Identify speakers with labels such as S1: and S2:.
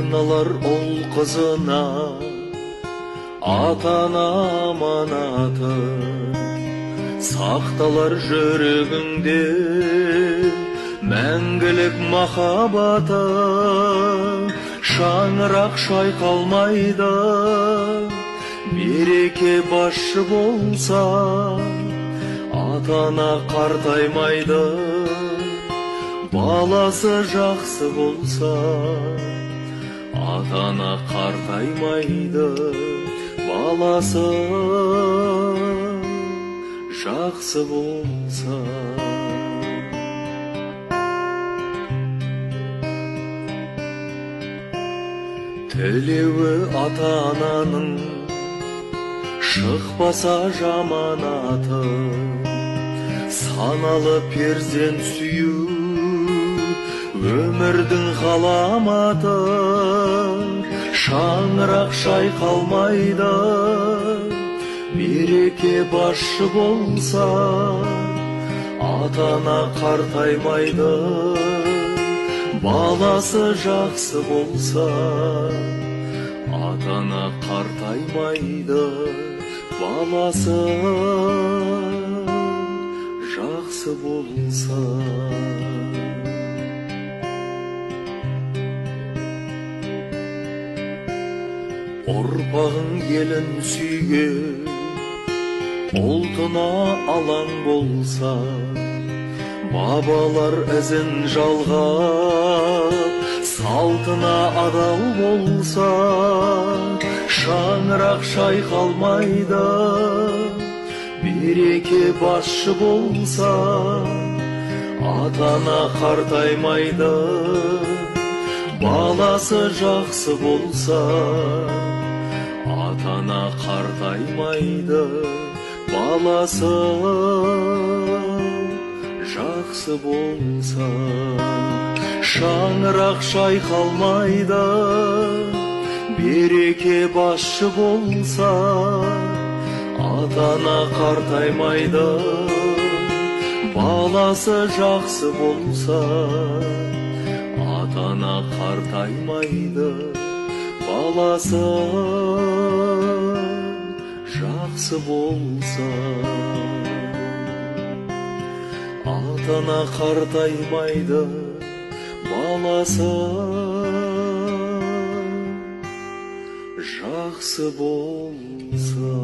S1: аналар ұл қызына ата-ана аманаты, сақталар жүрегіңде мәңгілік махаббаты. Шаңырақ шайқалмайды, береке басшы болса, ата-ана қартаймайды, баласы жақсы болса. Ата-ана қартаймайды, баласы жақсы болса. Тілеуі ата-ананың шықпаса жаманаты, саналы перзент сүю өмірдің ғаламаты. Шаңырақ шайқалмайды, береке басшы болса, ата-ана қартаймайды, баласы жақсы болса. Ата-ана қартаймайды, баласы жақсы болса. Ұрпағың елін сүйген, ұлтына алаң болса, бабалар ізін жалғап, салтына адал болса. Шаңырақ шайқалмайды, береке басшы болса. Ата-ана қартаймайды, баласы жақсы болса. Ата-ана қартаймайды, баласы жақсы болса. Шаңырақ шайқалмайды, береке басшы болса. Ата-ана қартаймайды, баласы жақсы болса. Ата-ана қартаймайды, баласы жақсы болса. Ата-ана қартаймайды, баласы жақсы болса.